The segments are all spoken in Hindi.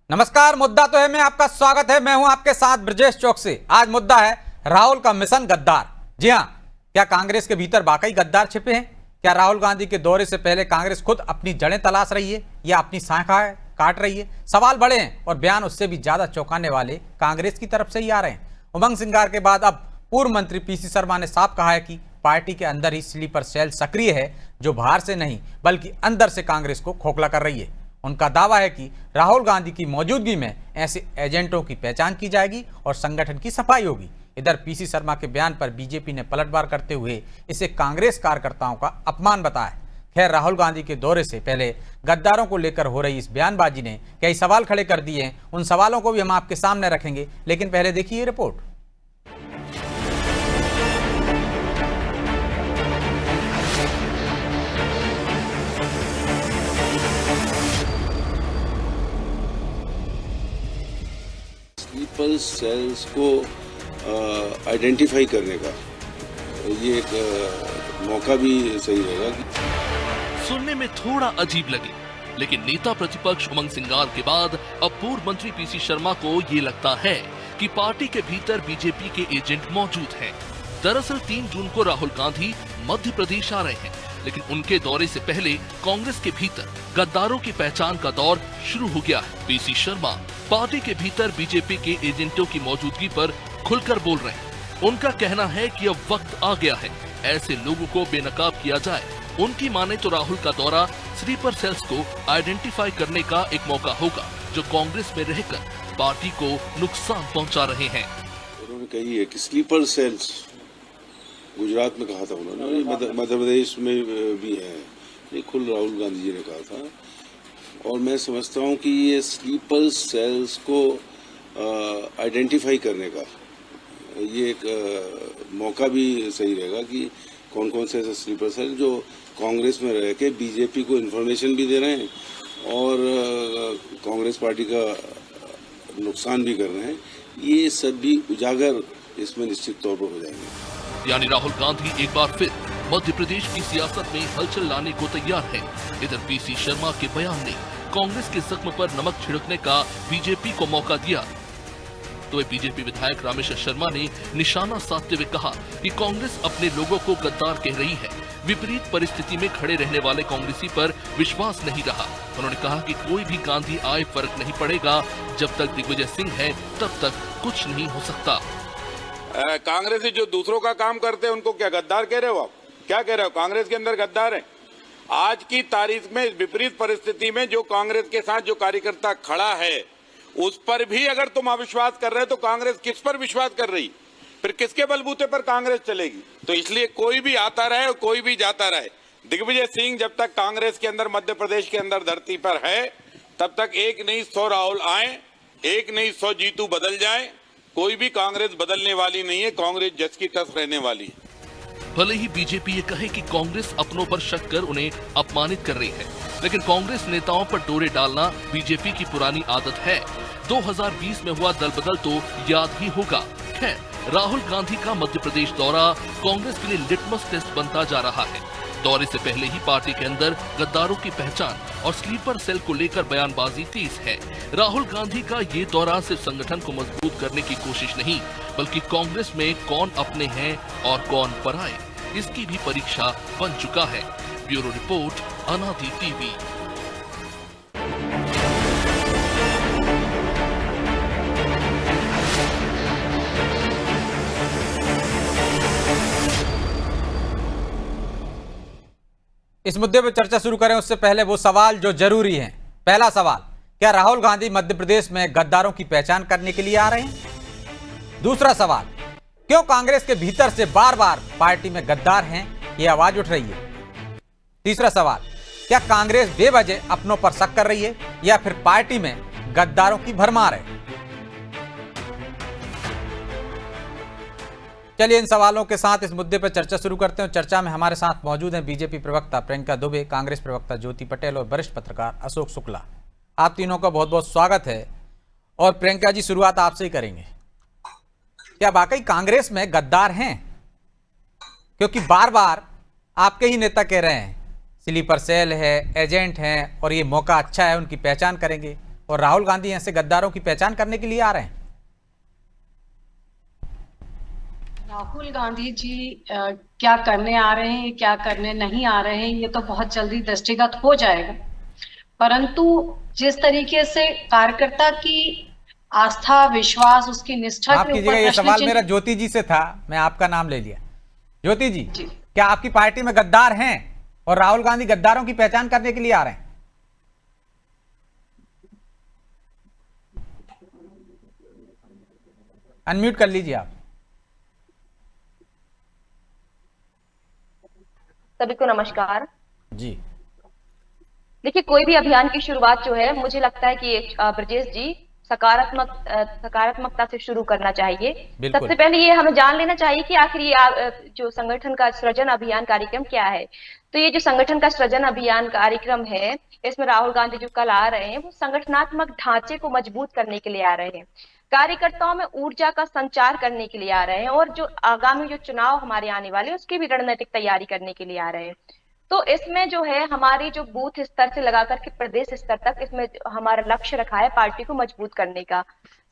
नमस्कार। मुद्दा तो है में आपका स्वागत है। मैं हूं आपके साथ ब्रजेश चौकसी। आज मुद्दा है राहुल का मिशन गद्दार। जी हां, क्या कांग्रेस के भीतर वाकई गद्दार छिपे हैं? क्या राहुल गांधी के दौरे से पहले कांग्रेस खुद अपनी जड़ें तलाश रही है या अपनी शाखाएं काट रही है? सवाल बड़े हैं और बयान उससे भी ज्यादा चौंकाने वाले कांग्रेस की तरफ से ही आ रहे हैं। उमंग सिंगार के बाद अब पूर्व मंत्री पीसी शर्मा ने साफ कहा है कि पार्टी के अंदर ही स्लीपर सेल सक्रिय है, जो बाहर से नहीं बल्कि अंदर से कांग्रेस को खोखला कर रही है। उनका दावा है कि राहुल गांधी की मौजूदगी में ऐसे एजेंटों की पहचान की जाएगी और संगठन की सफाई होगी। इधर पीसी शर्मा के बयान पर बीजेपी ने पलटवार करते हुए इसे कांग्रेस कार्यकर्ताओं का अपमान बताया। खैर, राहुल गांधी के दौरे से पहले गद्दारों को लेकर हो रही इस बयानबाजी ने कई सवाल खड़े कर दिए हैं। उन सवालों को भी हम आपके सामने रखेंगे, लेकिन पहले देखिए ये रिपोर्ट। स्लीपर सेल्स को आइडेंटिफाई करने का ये एक मौका भी सही रहेगा। सुनने में थोड़ा अजीब लगे, लेकिन नेता प्रतिपक्ष उमंग सिंगार के बाद अब पूर्व मंत्री पीसी शर्मा को ये लगता है कि पार्टी के भीतर बीजेपी के एजेंट मौजूद हैं। दरअसल 3 जून को राहुल गांधी मध्य प्रदेश आ रहे हैं, लेकिन उनके दौरे से पहले कांग्रेस के भीतर गद्दारों की पहचान का दौर शुरू हो गया है। पीसी शर्मा पार्टी के भीतर बीजेपी के एजेंटों की मौजूदगी पर खुलकर बोल रहे हैं। उनका कहना है कि अब वक्त आ गया है ऐसे लोगों को बेनकाब किया जाए। उनकी माने तो राहुल का दौरा स्लीपर सेल्स को आइडेंटिफाई करने का एक मौका होगा, जो कांग्रेस में रहकर पार्टी को नुकसान पहुंचा रहे हैं। उन्होंने कही है कि स्लीपर सेल्स, गुजरात में कहा था उन्होंने, मध्य प्रदेश में भी है, ये खुद राहुल गांधी जी ने कहा था। और मैं समझता हूँ कि ये स्लीपर सेल्स को आइडेंटिफाई करने का ये एक मौका भी सही रहेगा कि कौन कौन से ऐसे स्लीपर सेल जो कांग्रेस में रह के बीजेपी को इन्फॉर्मेशन भी दे रहे हैं और कांग्रेस पार्टी का नुकसान भी कर रहे हैं, ये सब भी उजागर इसमें निश्चित तौर पर हो जाएंगे। यानी राहुल गांधी एक बार फिर मध्य प्रदेश की सियासत में हलचल लाने को तैयार है। इधर पीसी शर्मा के बयान ने कांग्रेस के जख्म पर नमक छिड़कने का बीजेपी को मौका दिया। तो बीजेपी विधायक रामेश्वर शर्मा ने निशाना साधते हुए कहा कि कांग्रेस अपने लोगों को गद्दार कह रही है। विपरीत परिस्थिति में खड़े रहने वाले कांग्रेसी पर विश्वास नहीं रहा। उन्होंने कहा कि कोई भी गांधी आए फर्क नहीं पड़ेगा, जब तक दिग्विजय सिंह है तब तक कुछ नहीं हो सकता। कांग्रेसी जो दूसरों का काम करते हैं उनको क्या गद्दार कह रहे हो? आप क्या कह रहे हो? कांग्रेस के अंदर गद्दार है? आज की तारीख में विपरीत परिस्थिति में जो कांग्रेस के साथ जो कार्यकर्ता खड़ा है, उस पर भी अगर तुम अविश्वास कर रहे हो तो कांग्रेस किस पर विश्वास कर रही? फिर किसके बलबूते पर कांग्रेस चलेगी? तो इसलिए कोई भी आता रहे और कोई भी जाता रहे, दिग्विजय सिंह जब तक कांग्रेस के अंदर मध्य प्रदेश के अंदर धरती पर है, तब तक एक नहीं 100 राहुल आए, एक नहीं 100 जीतू बदल जाए, कोई भी कांग्रेस बदलने वाली नहीं है। कांग्रेस जस की तस रहने वाली है। भले ही बीजेपी ये कहे कि कांग्रेस अपनों पर शक कर उन्हें अपमानित कर रही है, लेकिन कांग्रेस नेताओं पर डोरे डालना बीजेपी की पुरानी आदत है। 2020 में हुआ दल बदल तो याद ही होगा। खैर, राहुल गांधी का मध्य प्रदेश दौरा कांग्रेस के लिए लिटमस टेस्ट बनता जा रहा है। दौरे से पहले ही पार्टी के अंदर गद्दारों की पहचान और स्लीपर सेल को लेकर बयानबाजी तेज है। राहुल गांधी का ये दौरा सिर्फ संगठन को मजबूत करने की कोशिश नहीं, बल्कि कांग्रेस में कौन अपने हैं और कौन पराए, इसकी भी परीक्षा बन चुका है। ब्यूरो रिपोर्ट, अनादि टीवी। इस मुद्दे पर चर्चा शुरू करें उससे पहले वो सवाल जो जरूरी हैं। पहला सवाल, क्या राहुल गांधी मध्य प्रदेश में गद्दारों की पहचान करने के लिए आ रहे हैं? दूसरा सवाल, क्यों कांग्रेस के भीतर से बार बार पार्टी में गद्दार हैं ये आवाज उठ रही है? तीसरा सवाल, क्या कांग्रेस बेवजह अपनों पर शक कर रही है या फिर पार्टी में गद्दारों की भरमार है? चलिए इन सवालों के साथ इस मुद्दे पर चर्चा शुरू करते हैं। चर्चा में हमारे साथ मौजूद हैं बीजेपी प्रवक्ता प्रियंका दुबे, कांग्रेस प्रवक्ता ज्योति पटेल और वरिष्ठ पत्रकार अशोक शुक्ला। आप तीनों का बहुत बहुत स्वागत है। और प्रियंका जी, शुरुआत आपसे ही करेंगे। क्या वाकई कांग्रेस में गद्दार हैं? क्योंकि बार बार आपके ही नेता कह रहे हैं स्लीपर सेल है, एजेंट हैं और ये मौका अच्छा है, उनकी पहचान करेंगे। और राहुल गांधी ऐसे गद्दारों की पहचान करने के लिए आ रहे हैं? राहुल गांधी जी क्या करने आ रहे हैं, क्या करने नहीं आ रहे हैं, ये तो बहुत जल्दी दृष्टिगत हो जाएगा। परंतु जिस तरीके से कार्यकर्ता की आस्था, विश्वास, उसकी निष्ठा माफ के कीजिएगा, ऊपर ये प्रश्न सवाल चिन्ह। मेरा ज्योति जी से था, मैं आपका नाम ले लिया। ज्योति जी, जी। क्या आपकी पार्टी में गद्दार हैं और राहुल गांधी गद्दारों की पहचान करने के लिए आ रहे हैं? अनम्यूट कर लीजिए आप। सभी को नमस्कार जी, देखिए, कोई भी अभियान की शुरुआत जो है, मुझे लगता है कि ब्रजेश जी सकारात्मकता से शुरू करना चाहिए। बिल्कुल। सबसे पहले ये हमें जान लेना चाहिए कि आखिर ये जो संगठन का सृजन अभियान कार्यक्रम क्या है। तो ये जो संगठन का सृजन अभियान कार्यक्रम है, इसमें राहुल गांधी जो कल आ रहे हैं, वो संगठनात्मक ढांचे को मजबूत करने के लिए आ रहे हैं, कार्यकर्ताओं में ऊर्जा का संचार करने के लिए आ रहे हैं, और जो आगामी जो चुनाव हमारे आने वाले हैं, उसकी भी रणनीतिक तैयारी करने के लिए आ रहे हैं। तो इसमें जो है हमारी जो बूथ स्तर से लगा करके प्रदेश स्तर तक, इसमें हमारा लक्ष्य रखा है पार्टी को मजबूत करने का।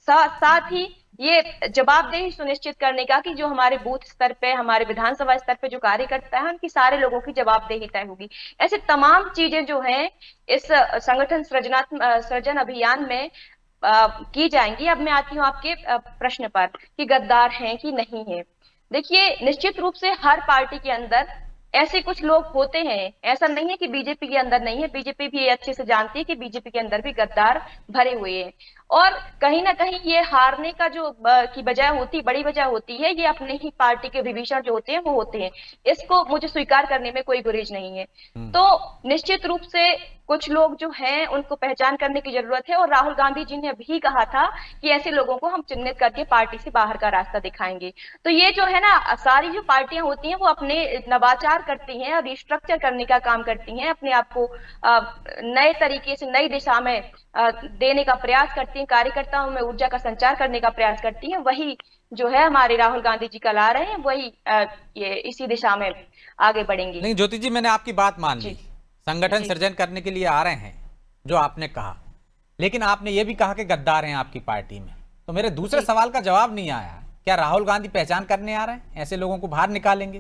साथ ही ये जवाबदेही सुनिश्चित करने का कि जो हमारे बूथ स्तर पे, हमारे विधानसभा स्तर पे जो कार्यकर्ता है, उनकी सारे लोगों की जवाबदेही तय होगी। ऐसे तमाम चीजें जो हैं इस संगठन सृजन अभियान में की जाएंगी। अब मैं आती हूँ आपके प्रश्न पर कि गद्दार हैं कि नहीं है। देखिए, निश्चित रूप से हर पार्टी के अंदर ऐसे कुछ लोग होते हैं, ऐसा नहीं है कि बीजेपी के अंदर नहीं है। बीजेपी भी ये अच्छे से जानती है कि बीजेपी के अंदर भी गद्दार भरे हुए हैं, और कहीं ना कहीं ये हारने का जो की वजह होती, बड़ी वजह होती है, ये अपने ही पार्टी के विभीषण जो होते हैं वो होते हैं। इसको मुझे स्वीकार करने में कोई गुरेज नहीं है। तो निश्चित रूप से कुछ लोग जो हैं उनको पहचान करने की जरूरत है, और राहुल गांधी जी ने भी कहा था कि ऐसे लोगों को हम चिन्हित करके पार्टी से बाहर का रास्ता दिखाएंगे। तो ये जो है ना, सारी जो पार्टियां होती हैं वो अपने नवाचार करती हैं और रिस्ट्रक्चर करने का काम करती हैं, अपने आप को नए तरीके से, नई दिशा में देने का प्रयास करती हैं, कार्यकर्ताओं में ऊर्जा का संचार करने का प्रयास करती हैं। वही जो है हमारे राहुल गांधी जी कल आ रहे हैं, वही ये इसी दिशा में आगे बढ़ेंगे। नहीं ज्योति जी, मैंने आपकी बात मान ली, संगठन सृजन करने के लिए आ रहे हैं जो आपने कहा, लेकिन आपने ये भी कहा कि गद्दार हैं आपकी पार्टी में। तो मेरे दूसरे सवाल का जवाब नहीं आया, क्या राहुल गांधी पहचान करने आ रहे हैं? ऐसे लोगों को बाहर निकालेंगे?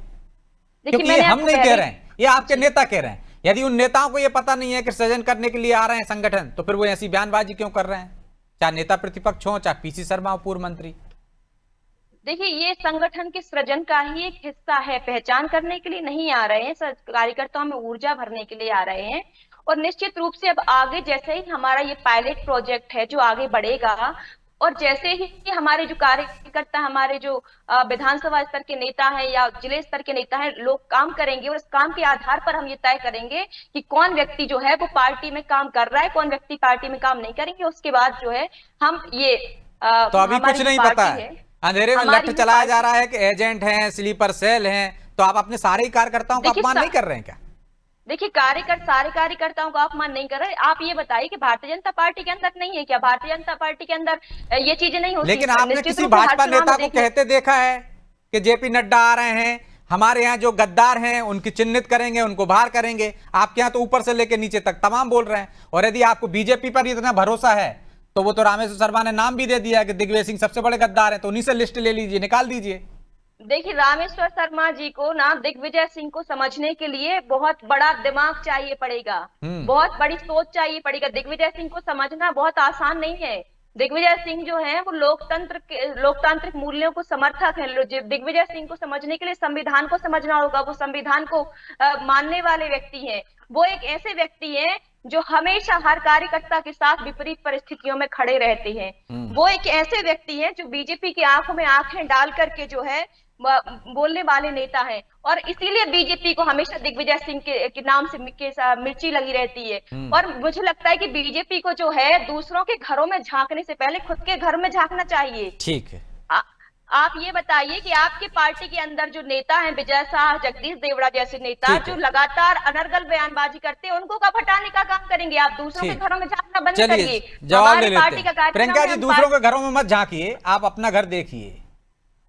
क्योंकि ये हम नहीं कह रहे हैं, ये आपके नेता कह रहे हैं। यदि उन नेताओं को ये पता नहीं है कि सृजन करने के लिए आ रहे हैं संगठन, तो फिर वो ऐसी बयानबाजी क्यों कर रहे हैं, चाहे नेता प्रतिपक्ष हो, चाहे पीसी शर्मा हो पूर्व मंत्री? देखिए, ये संगठन के सृजन का ही एक हिस्सा है, पहचान करने के लिए नहीं आ रहे हैं, कार्यकर्ताओं में ऊर्जा भरने के लिए आ रहे हैं। और निश्चित रूप से अब आगे जैसे ही हमारा ये पायलट प्रोजेक्ट है जो आगे बढ़ेगा, और जैसे ही हमारे जो कार्यकर्ता, हमारे जो विधानसभा स्तर के नेता हैं या जिले स्तर के नेता हैं, लोग काम करेंगे, और इस काम के आधार पर हम ये तय करेंगे कि कौन व्यक्ति जो है वो पार्टी में काम कर रहा है, कौन व्यक्ति पार्टी में काम नहीं करेंगे। उसके बाद जो है हम ये तो अभी कुछ नहीं पता है, अंधेरे में लठ चलाया जा रहा है कि एजेंट हैं, स्लीपर सेल हैं, तो आप अपने सारे कार्यकर्ताओं का अपमान नहीं कर रहे हैं क्या? देखिए, सारे कार्यकर्ताओं का अपमान नहीं कर रहे। आप ये बताइए कि भारतीय जनता पार्टी के अंदर नहीं है क्या? भारतीय जनता पार्टी के अंदर ये चीजें नहीं होती। लेकिन आपने किसी भाजपा नेता को कहते देखा है कि जेपी नड्डा आ रहे हैं, हमारे यहाँ जो गद्दार हैं उनकी चिन्हित करेंगे, उनको बाहर करेंगे? आपके यहाँ तो ऊपर से लेकर नीचे तक तमाम बोल रहे हैं। और यदि आपको बीजेपी पर इतना भरोसा है तो वो तो रामेश्वर शर्मा ने नाम भी दे दिया है कि दिग्विजय सिंह सबसे बड़े गद्दार हैं, तो उन्हीं से लिस्ट ले लीजिए, निकाल दीजिए। देखिए, रामेश्वर शर्मा जी को ना दिग्विजय सिंह को समझने के लिए बहुत बड़ा दिमाग चाहिए पड़ेगा, बहुत बड़ी सोच चाहिए पड़ेगा। दिग्विजय सिंह को समझना बहुत आसान नहीं है। दिग्विजय सिंह जो है वो लोकतांत्रिक मूल्यों को समर्थक है। दिग्विजय सिंह को समझने के लिए संविधान को समझना होगा, वो संविधान को मानने वाले व्यक्ति हैं। वो एक ऐसे व्यक्ति हैं जो हमेशा हर कार्यकर्ता के साथ विपरीत परिस्थितियों में खड़े रहते हैं। वो एक ऐसे व्यक्ति हैं जो बीजेपी की आंखों में आंखें डाल करके जो है बोलने वाले नेता हैं, और इसीलिए बीजेपी को हमेशा दिग्विजय सिंह के नाम से मिर्ची लगी रहती है। और मुझे लगता है कि बीजेपी को जो है दूसरों के घरों में झांकने से पहले खुद के घर में झांकना चाहिए। ठीक है, आप ये बताइए कि आपके पार्टी के अंदर जो नेता हैं, विजय शाह, जगदीश देवड़ा जैसे नेता जो लगातार अनर्गल बयानबाजी करते हैं, उनको कब हटाने का काम करेंगे? आप दूसरों के घरों में झांकना बंद करिए। जवाब ले लेते हैं। प्रियंका जी, दूसरों के घरों में मत झांकिए, आप अपना घर देखिए।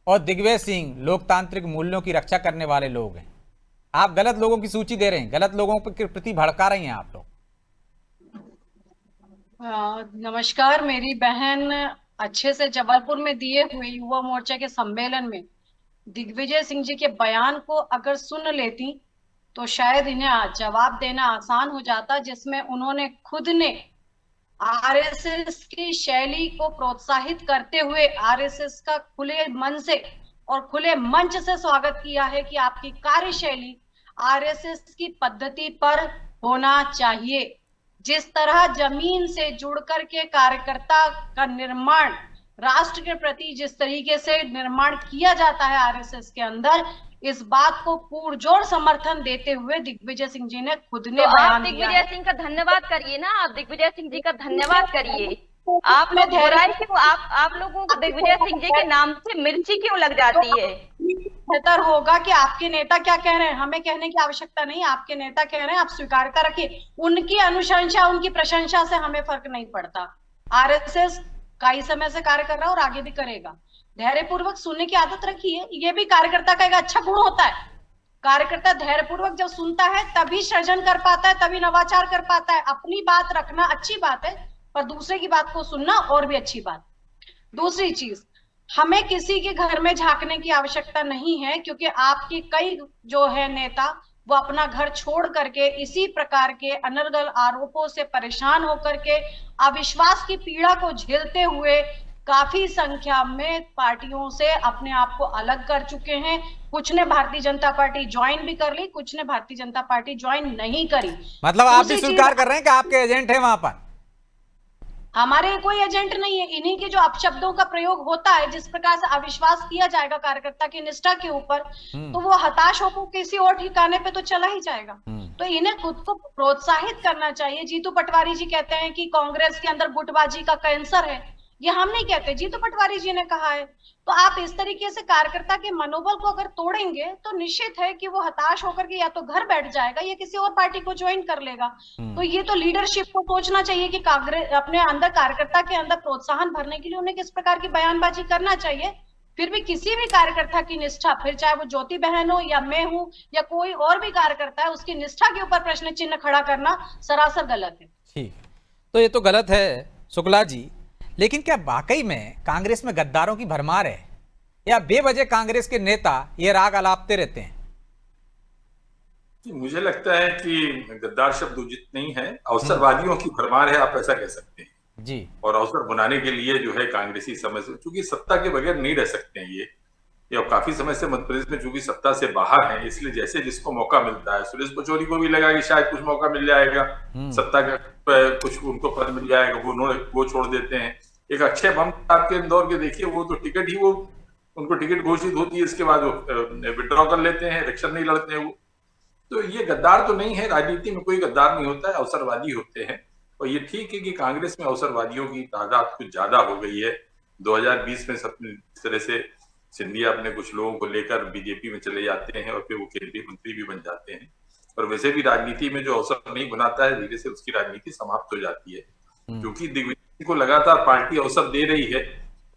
और दिग्विजय सिंह लोकतांत्रिक मूल्यों की रक्षा करने वाले लोग हैं। आप गलत लोगों की सूची दे रहे हैं, गलत लोगों के प्रति भड़का रही हैं आप लोग। नमस्कार। मेरी बहन अच्छे से जबलपुर में दिए हुए युवा मोर्चा के सम्मेलन में दिग्विजय सिंह जी के बयान को अगर सुन लेती तो शायद इन्हें जवाब देना आसान हो जाता, जिसमें उन्होंने खुद ने आरएसएस की शैली को प्रोत्साहित करते हुए आरएसएस का खुले मन से और खुले मंच से स्वागत किया है कि आपकी कार्यशैली आरएसएस की पद्धति पर होना चाहिए। जिस तरह जमीन से जुड़ करके कार्यकर्ता का निर्माण राष्ट्र के प्रति जिस तरीके से निर्माण किया जाता है आरएसएस के अंदर, इस बात को पुरजोर समर्थन देते हुए दिग्विजय सिंह जी ने खुद ने तो आप बयान दिया दिग्विजय है। सिंह का धन्यवाद करिए ना, आप दिग्विजय सिंह जी का धन्यवाद करिए। आप मैं लोग बुराई क्यों, आप लोगों को दिग्विजय सिंह जी के नाम से मिर्ची क्यों लग जाती है? बेहतर होगा कि आपके नेता क्या कह रहे हैं, हमें कहने की आवश्यकता नहीं। आपके नेता कह रहे हैं, आप स्वीकार कर रखिए। उनकी अनुशंसा, उनकी प्रशंसा से हमें फर्क नहीं पड़ता। आरएसएस कई समय से कार्य कर रहा है और आगे भी करेगा। धैर्यपूर्वक सुनने की आदत रखिए, ये भी कार्यकर्ता का एक अच्छा गुण होता है। कार्यकर्ता धैर्यपूर्वक जब सुनता है तभी सृजन कर पाता है, तभी नवाचार कर पाता है। अपनी बात रखना अच्छी बात है, पर दूसरे की बात को सुनना और भी अच्छी बात। दूसरी चीज, हमें किसी के घर में झांकने की आवश्यकता नहीं है, क्योंकि आपके कई जो है नेता वो अपना घर छोड़ करके इसी प्रकार के अनर्गल आरोपों से परेशान होकर के अविश्वास की पीड़ा को झेलते हुए काफी संख्या में पार्टियों से अपने आप को अलग कर चुके हैं। कुछ ने भारतीय जनता पार्टी ज्वाइन भी कर ली, कुछ ने भारतीय जनता पार्टी ज्वाइन नहीं करी। मतलब आप भी दूसरी स्वीकार चीज, कर रहे हैं कि आपके एजेंट है वहां पर? हमारे कोई एजेंट नहीं है। इन्हीं के जो अपशब्दों का प्रयोग होता है, जिस प्रकार से अविश्वास किया जाएगा कार्यकर्ता की निष्ठा के ऊपर, तो वो हताश होकर किसी और ठिकाने पे तो चला ही जाएगा। तो इन्हें खुद को प्रोत्साहित करना चाहिए। जीतू पटवारी जी कहते हैं कि कांग्रेस के अंदर गुटबाजी का कैंसर है, ये हम नहीं कहते, जीतू पटवारी जी ने कहा है। तो आप इस तरीके से कार्यकर्ता के मनोबल को अगर तोड़ेंगे तो निश्चित है कि वो हताश होकर के या तो घर बैठ जाएगा या किसी और पार्टी को ज्वाइन कर लेगा। तो ये तो लीडरशिप को सोचना चाहिए कि कांग्रेस अपने अंदर कार्यकर्ता के अंदर प्रोत्साहन भरने के लिए उन्हें किस प्रकार की बयानबाजी करना चाहिए। फिर भी किसी भी कार्यकर्ता की निष्ठा, फिर चाहे वो ज्योति बहन हो या मैं हूं या कोई और भी कार्यकर्ता है, उसकी निष्ठा के ऊपर प्रश्न चिन्ह खड़ा करना सरासर गलत है। ठीक, तो ये तो गलत है शुक्ला जी, लेकिन क्या वाकई में कांग्रेस में गद्दारों की भरमार है या बेवजह कांग्रेस के नेता ये राग अलापते रहते हैं? मुझे लगता है कि गद्दार शब्द उचित नहीं है, अवसरवादियों की भरमार है, आप ऐसा कह सकते हैं जी। और अवसर बनाने के लिए जो है कांग्रेसी समय से, चूंकि सत्ता के बगैर नहीं रह सकते हैं ये काफी समय से मध्य प्रदेश में चूंकि सत्ता से बाहर है, इसलिए जैसे जिसको मौका मिलता है, सुरेश पचौरी को भी लगा कि शायद कुछ मौका मिल जाएगा, सत्ता का कुछ उनको पद मिल जाएगा, वो छोड़ देते हैं। एक अक्षय बम आपके इंदौर के देखिए, वो तो टिकट ही, वो उनको टिकट घोषित होती है, इसके बाद वो विड्रॉ कर लेते हैं, इलेक्शन नहीं लड़ते हैं वो। तो ये गद्दार तो नहीं है, राजनीति में कोई गद्दार नहीं होता है, अवसरवादी होते हैं। और ये ठीक है कि कांग्रेस में अवसरवादियों की तादाद कुछ ज्यादा हो गई है। 2020 में सब इस तरह से सिंधिया अपने कुछ लोगों को लेकर बीजेपी में चले जाते हैं और फिर वो केंद्रीय मंत्री भी बन जाते हैं। और वैसे भी राजनीति में जो अवसर नहीं बनाता है, धीरे से उसकी राजनीति समाप्त हो जाती है, क्योंकि दिग्विजय को लगातार पार्टी अवसर दे रही है।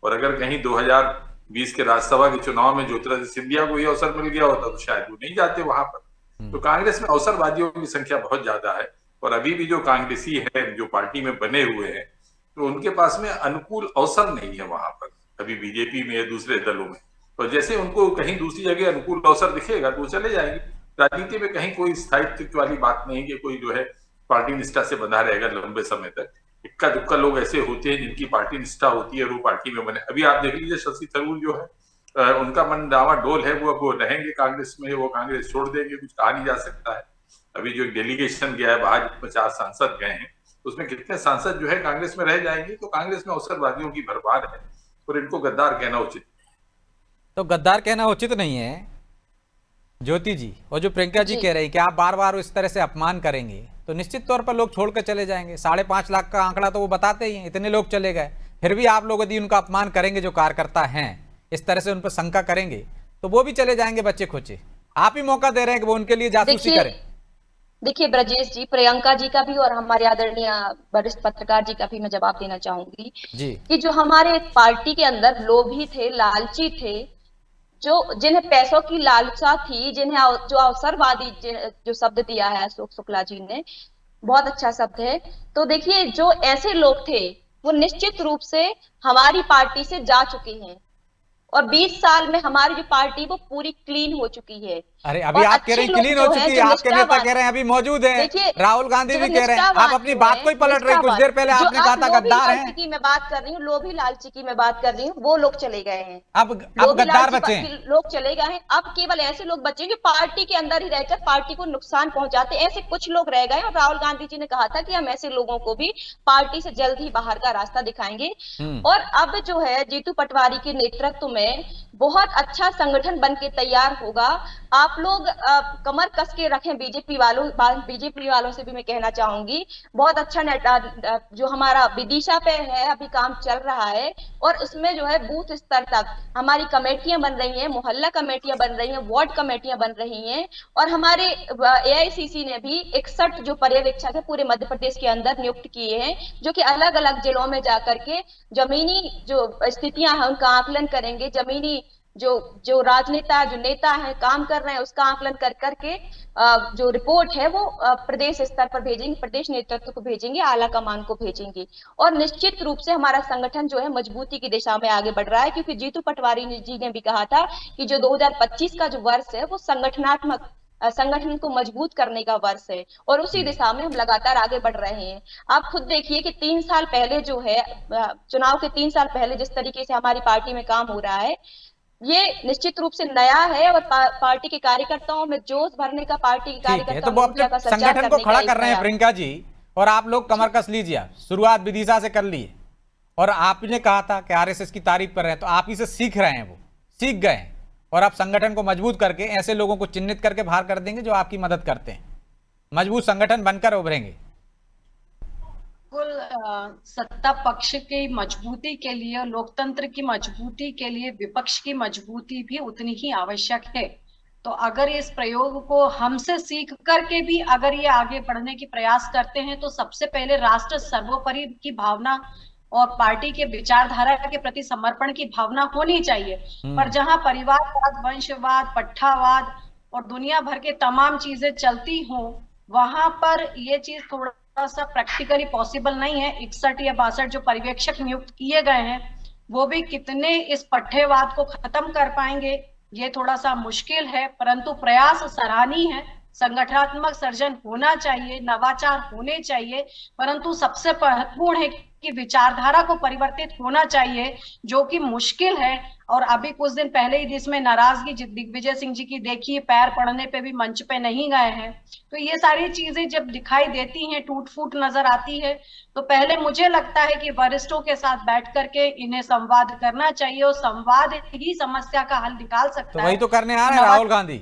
और अगर कहीं 2020 के राज्यसभा के चुनाव में ज्योतिरादित्य सिंधिया को ये अवसर मिल गया होता तो शायद वो नहीं जाते वहां पर। तो कांग्रेस में अवसरवादियों की संख्या बहुत ज्यादा है, और अभी भी जो कांग्रेसी है जो पार्टी में बने हुए हैं, तो उनके पास में अनुकूल अवसर नहीं है वहां पर, अभी बीजेपी में या दूसरे दलों में। तो जैसे उनको कहीं दूसरी जगह अनुकूल अवसर दिखेगा तो वो चले जाएंगे। राजनीति में कहीं कोई स्थायित्व वाली बात नहीं कि कोई जो है पार्टी निष्ठा से बंधा रहेगा लंबे समय तक। इक्का दुक्का लोग ऐसे होते हैं जिनकी पार्टी निष्ठा होती है और वो पार्टी में बने। अभी आप देख लीजिए शशि थरूर जो है, उनका मन डावाडोल है, वो रहेंगे कांग्रेस में, वो कांग्रेस छोड़ देंगे, कुछ कहा नहीं जा सकता है। अभी जो डेलीगेशन गया है बाहर, 50 सांसद गए हैं, उसमें कितने सांसद जो है कांग्रेस में रह जाएंगे। तो कांग्रेस में अवसरवादियों की भरमार है और इनको गद्दार कहना उचित। तो गद्दार कहना उचित नहीं है ज्योति जी, और जो प्रियंका जी कह रही है कि आप बार बार इस तरह से अपमान करेंगे तो निश्चित तौर पर लोग छोड़ कर चले जाएंगे। 5.5 लाख का आंकड़ा तो वो बताते ही हैं, इतने लोग चले गए। फिर भी आप लोग यदि उनका अपमान करेंगे, जो कार्यकर्ता हैं, इस तरह से उन पर शंका करेंगे, तो वो भी चले जाएंगे बच्चे खोचे। आप ही मौका दे रहे हैं कि वो उनके लिए जासूसी करें। देखिए ब्रजेश जी, प्रियंका जी का भी और हमारे आदरणीय वरिष्ठ पत्रकार जी का भी मैं जवाब देना चाहूंगी जी कि जो हमारे पार्टी के अंदर लोभी थे, लालची थे, जिन्हें पैसों की लालसा थी, जिन्हें जो अवसरवादी जो शब्द दिया है अशोक शुक्ला जी ने, बहुत अच्छा शब्द है। तो देखिए, जो ऐसे लोग थे वो निश्चित रूप से हमारी पार्टी से जा चुके हैं और 20 साल में हमारी जो पार्टी वो पूरी क्लीन हो चुकी है। अरे अभी और आप कह अच्छे रहे हैं लोग क्लीन हो जो चुकी हैं, है, जो आपके नेता निष्ठावान- कह रहे हैं अभी मौजूद हैं, देखिए, राहुल गांधी जो भी कह रहे हैं। आप निष्ठावान अपनी जो बात हैं, को ही पलट रहे हैं। कुछ देर पहले जो आपने कहा था लोभी गद्दार लालची हैं, की मैं बात कर रही हूँ, लोभी लालची की मैं बात कर रही हूँ, वो लोग चले गए हैं। अब लोभी गद्दार लालची बचे हैं। लोग चले गए हैं। अब केवल ऐसे लोग बचे हैं जो पार्टी के अंदर ही रहकर पार्टी को नुकसान पहुंचाते हैं। ऐसे कुछ लोग रह गए और राहुल गांधी जी ने कहा था कि हम ऐसे लोगों को भी पार्टी से जल्द ही बाहर का रास्ता दिखाएंगे। और अब जो है जीतू पटवारी के नेतृत्व में बहुत अच्छा संगठन बन के तैयार होगा। आप लोग कमर कस के रखें बीजेपी वालों से भी मैं कहना चाहूंगी, बहुत अच्छा जो हमारा विदिशा पे है अभी काम चल रहा है और इसमें जो है बूथ स्तर तक हमारी कमेटियां बन रही हैं, मोहल्ला कमेटियां बन रही हैं, वार्ड कमेटियां बन रही हैं और हमारे एआईसीसी ने भी 61 जो पर्यवेक्षक है पूरे मध्य प्रदेश के अंदर नियुक्त किए हैं, जो कि अलग अलग जिलों में जाकर के जमीनी जो स्थितियां हैं उनका आकलन करेंगे। जमीनी जो राजनेता जो नेता है काम कर रहे हैं उसका आकलन कर करके जो रिपोर्ट है वो प्रदेश स्तर पर भेजेंगे, प्रदेश नेतृत्व को भेजेंगे, आला कमान को भेजेंगे और निश्चित रूप से हमारा संगठन जो है मजबूती की दिशा में आगे बढ़ रहा है। क्योंकि जीतू पटवारी जी ने भी कहा था कि जो 2025 का जो वर्ष है वो संगठन को मजबूत करने का वर्ष है और उसी दिशा में हम लगातार आगे बढ़ रहे हैं। आप खुद देखिए कि 3 साल पहले जो है चुनाव के 3 साल पहले जिस तरीके से हमारी पार्टी में काम हो रहा है ये निश्चित रूप से नया है और पार्टी के कार्यकर्ताओं में जोश भरने का, पार्टी के ठीक है, तो कार्यकर्ताओं वो में ऊर्जा का अपने संचार संगठन को करने खड़ा का कर रहे हैं एक प्रियंका जी, और आप लोग कमर कस लीजिए। शुरुआत विदिशा से कर लिए और आपने कहा था कि आरएसएस की तारीफ कर रहे हैं, तो आप इसे सीख रहे हैं, वो सीख गए हैं और आप संगठन को मजबूत करके ऐसे लोगों को चिन्हित करके बाहर कर देंगे जो आपकी मदद करते हैं, मजबूत संगठन बनकर उभरेंगे। बिल्कुल, सत्ता पक्ष की मजबूती के लिए, लोकतंत्र की मजबूती के लिए विपक्ष की मजबूती भी उतनी ही आवश्यक है। तो अगर इस प्रयोग को हमसे सीख करके भी अगर ये आगे बढ़ने की प्रयास करते हैं तो सबसे पहले राष्ट्र सर्वोपरि की भावना और पार्टी के विचारधारा के प्रति समर्पण की भावना होनी चाहिए। पर जहां परिवारवाद, वंशवाद, पट्टावाद और दुनिया भर के तमाम चीजें चलती हों, वहां पर ये चीज थोड़ा सा प्रैक्टिकली पॉसिबल नहीं है। 61 या 62 जो पर्यवेक्षक नियुक्त किए गए हैं वो भी कितने इस पट्टेवाद को खत्म कर पाएंगे ये थोड़ा सा मुश्किल है, परंतु प्रयास सराहनीय है। संगठनात्मक सर्जन होना चाहिए, नवाचार होने चाहिए, परंतु सबसे महत्वपूर्ण है कि विचारधारा को परिवर्तित होना चाहिए, जो कि मुश्किल है। और अभी कुछ दिन पहले ही जिसमें नाराजगी दिग्विजय सिंह जी की देखी, पैर पड़ने पे भी मंच पे नहीं गए हैं। तो ये सारी चीजें जब दिखाई देती हैं, टूट फूट नजर आती है, तो पहले मुझे लगता है कि वरिष्ठों के साथ बैठ करके इन्हें संवाद करना चाहिए और संवाद ही समस्या का हल निकाल सकता तो है। वही तो करने आ रहे हैं राहुल गांधी,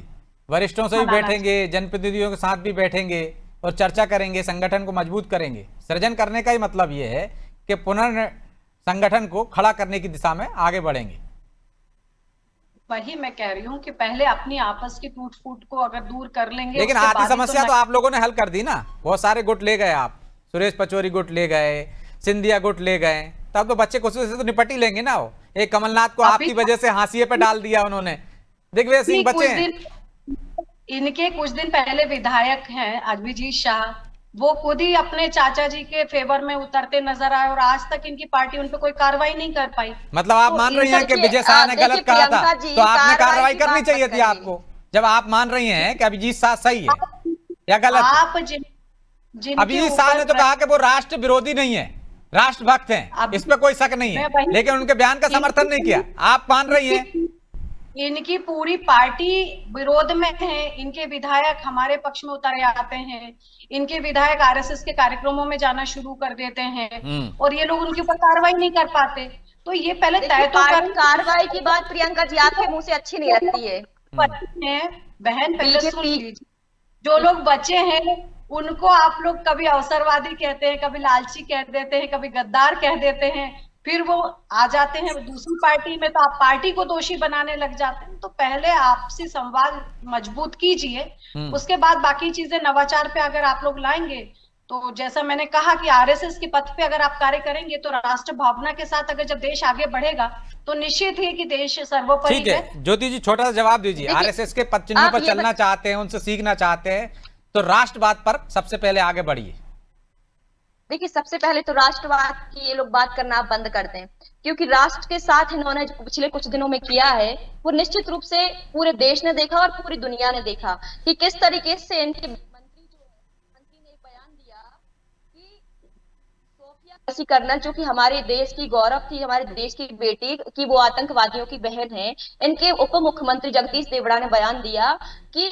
वरिष्ठों से भी बैठेंगे, जनप्रतिनिधियों के साथ भी बैठेंगे और चर्चा करेंगे, संगठन को मजबूत करेंगे। सृजन करने का ही मतलब ये है कि पुनर्संगठन को खड़ा करने की दिशा में आगे बढ़ेंगे। वही मैं कह रही हूँ कि पहले अपनी आपस की टूट फूट को अगर दूर कर लेंगे, लेकिन उसके आधी बाद ही समस्या तो आप लोगों ने हल कर दी ना, बहुत सारे गुट ले गए आप, सुरेश पचौरी गुट ले गए, सिंधिया गुट ले गए, तब तो बच्चे कुछ से तो निपट ही लेंगे ना। वो एक कमलनाथ को आपकी वजह से हाशिए पे डाल दिया उन्होंने, दिग्विजय सिंह बचे हैं। इनके कुछ दिन पहले विधायक हैं अभिजीत शाह, वो खुद ही अपने चाचा जी के फेवर में उतरते नजर आए और आज तक इनकी पार्टी उन पे कोई कार्रवाई नहीं कर पाई। मतलब आप मान रही हैं कि विजय शाह ने गलत कहा था, तो आपने कार्रवाई करनी चाहिए थी आपको। जब आप मान रही हैं कि अभिजीत शाह सही है या गलत? आप अभिजीत शाह ने तो कहा कि वो राष्ट्र विरोधी नहीं है, राष्ट्रभक्त हैं, इस पे कोई शक नहीं है, लेकिन उनके बयान का समर्थन नहीं किया। आप मान रही हैं इनकी पूरी पार्टी विरोध में है, इनके विधायक हमारे पक्ष में उतर आते हैं, इनके विधायक आरएसएस के कार्यक्रमों में जाना शुरू कर देते हैं और ये लोग उनके ऊपर कार्रवाई नहीं कर पाते। तो ये पहले तय तो कर, कार्रवाई की बात प्रियंका जी आपके मुंह से अच्छी नहीं लगती है। बहन पहले सुन लीजिए, जो लोग बचे हैं उनको आप लोग कभी अवसरवादी कहते हैं, कभी लालची कह देते हैं, कभी गद्दार कह देते हैं, फिर वो आ जाते हैं दूसरी पार्टी में तो आप पार्टी को दोषी बनाने लग जाते हैं। तो पहले आपसी संवाद मजबूत कीजिए, उसके बाद बाकी चीजें नवाचार पे अगर आप लोग लाएंगे तो जैसा मैंने कहा कि आरएसएस के पथ पे अगर आप कार्य करेंगे तो राष्ट्र भावना के साथ अगर जब देश आगे बढ़ेगा तो निश्चित है कि देश सर्वोपरि। ठीक है ज्योति जी, छोटा सा जवाब दीजिए। आरएसएस के पद चिन्हों पर चलना चाहते हैं, उनसे सीखना चाहते हैं, तो राष्ट्रवाद पर सबसे पहले आगे बढ़िए। देखिए, सबसे पहले तो राष्ट्रवाद की ये लोग बात करना आप बंद कर दें, क्योंकि राष्ट्र के साथ इन्होंने जो पिछले कुछ दिनों में किया है वो निश्चित रूप से पूरे देश ने देखा और पूरी दुनिया ने देखा कि किस तरीके से इनके मंत्री ने एक बयान दिया कि सोफिया ऐसी कर्नल जो कि हमारे देश की गौरव थी, हमारे देश की बेटी की वो आतंकवादियों की बहन है। इनके उप मुख्यमंत्री जगदीश देवड़ा ने बयान दिया कि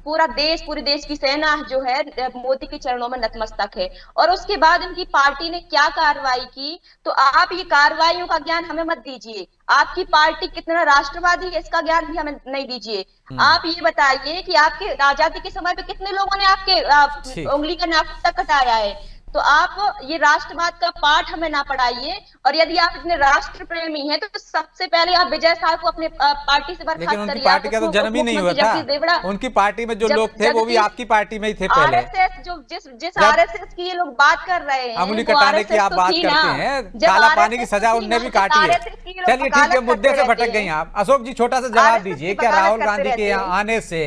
पूरे देश की सेना जो है मोदी के चरणों में नतमस्तक है। और उसके बाद इनकी पार्टी ने क्या कार्रवाई की, तो आप ये कार्रवाइयों का ज्ञान हमें मत दीजिए। आपकी पार्टी कितना राष्ट्रवादी है इसका ज्ञान भी हमें नहीं दीजिए। आप ये बताइए कि आपके आजादी के समय पे कितने लोगों ने आपके उंगली का नाखून तक कटाया है। तो आप ये राष्ट्रवाद का पाठ हमें ना पढ़ाइए। और यदि आप इतने राष्ट्र प्रेमी हैं तो सबसे पहले आप विजय शाह को अपने पार्टी से बर्खास्त करिए। लेकिन उनकी पार्टी का तो जन्म ही नहीं हुआ था। उनकी पार्टी में जो लोग थे वो भी आपकी पार्टी में ही थे पहले। आरएसएस जो जिस आरएसएस की ये लोग बात कर रहे हैं, अंगुली कटाने की आप बात करते हैं, काला पानी की सजा उनने भी काटी है। चलिए ठीक है, मुद्दे से भटक गई आप। अशोक जी, छोटा सा जवाब दीजिए, क्या राहुल गांधी के यहाँ आने से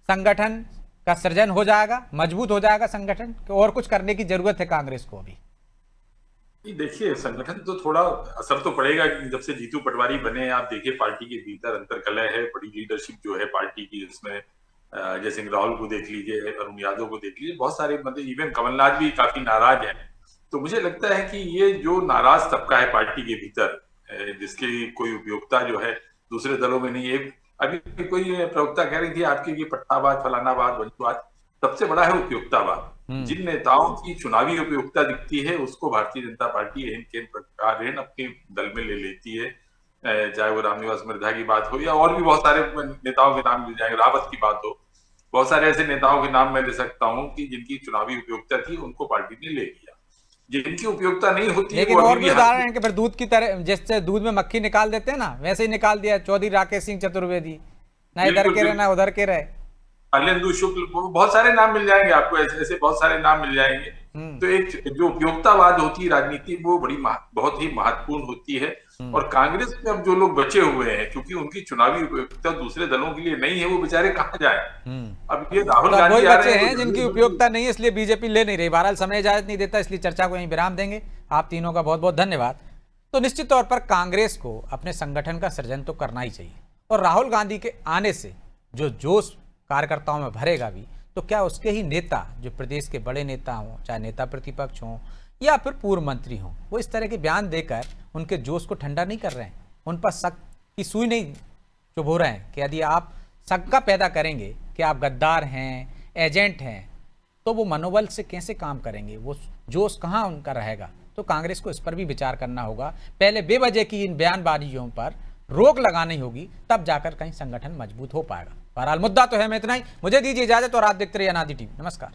संगठन का सृजन हो जाएगा, मजबूत हो जाएगा संगठन, और कुछ करने की जरूरत है कांग्रेस को अभी? देखिए, संगठन तो थोड़ा असर तो पड़ेगा। जब से जीतू पटवारी बने, आप देखिए पार्टी के भीतर अंतरकलह है, बड़ी लीडरशिप जो है पार्टी की, उसमें जय सिंह राहुल को देख लीजिए, अरुण यादव को देख लीजिए, बहुत सारे मतलब इवन कमलनाथ भी काफी नाराज है। तो मुझे लगता है कि ये जो नाराज तबका है पार्टी के भीतर, जिसकी कोई उपयोगिता जो है दूसरे दलों में नहीं है। अभी कोई प्रवक्ता कह रही थी आपकी कि पट्टावाद, फलानावाद, वंशवाद, सबसे बड़ा है उपयोगितावाद। जिन नेताओं की चुनावी उपयोगिता दिखती है उसको भारतीय जनता पार्टी एन प्रकार अपने दल में ले लेती है। चाहे वो रामनिवास मिर्धा की बात हो या और भी बहुत सारे नेताओं के नाम मिल जाएंगे, रावत की बात हो, बहुत सारे ऐसे नेताओं के नाम मैं ले सकता हूँ कि जिनकी चुनावी उपयोगिता थी उनको पार्टी ने ले लिया। जिनकी उपयोगिता नहीं होती, लेकिन और भी उदाहरण है कि फिर दूध की तरह, जैसे दूध में मक्खी निकाल देते हैं ना, वैसे ही निकाल दिया चौधरी राकेश सिंह चतुर्वेदी, ना इधर के रहे ना उधर के रहे, शैलेंदु शुक्ल, बहुत सारे नाम मिल जाएंगे आपको, ऐसे बहुत सारे नाम मिल जाएंगे। तो एक जो उपयोगितावाद होती है राजनीति, वो बहुत ही महत्वपूर्ण होती है। और कांग्रेस में अब जो लोग बचे हुए हैं, क्योंकि उनकी चुनावी उपयोगिता दूसरे दलों के लिए नहीं है, वो बेचारे कहाँ जाए। अब ये राहुल गांधी बचे हैं जिनकी उपयोगिता नहीं है, इसलिए बीजेपी ले नहीं रही। बहरहाल समय इजाजत नहीं देता, इसलिए चर्चा को यहीं विराम देंगे। आप तीनों का बहुत बहुत धन्यवाद। तो निश्चित तौर पर कांग्रेस को अपने संगठन का सृजन तो करना ही चाहिए, और राहुल गांधी के आने से जो जोश कार्यकर्ताओं में भरेगा भी, तो क्या उसके ही नेता, जो प्रदेश के बड़े नेता हों, चाहे नेता प्रतिपक्ष हों या फिर पूर्व मंत्री हों, वो इस तरह के बयान देकर उनके जोश को ठंडा नहीं कर रहे हैं, उन पर शक की सुई नहीं चुभो रहे हैं कि यदि आप शंका पैदा करेंगे कि आप गद्दार हैं, एजेंट हैं, तो वो मनोबल से कैसे काम करेंगे, वो जोश कहाँ उनका रहेगा। तो कांग्रेस को इस पर भी विचार करना होगा। पहले बेवजह की इन बयानबाजियों पर रोक लगानी होगी, तब जाकर कहीं संगठन मजबूत हो पाएगा। बहरहाल मुद्दा तो है, मैं इतना ही, मुझे दीजिए इजाजत और आप देखते रहिए अनादि टीवी। नमस्कार।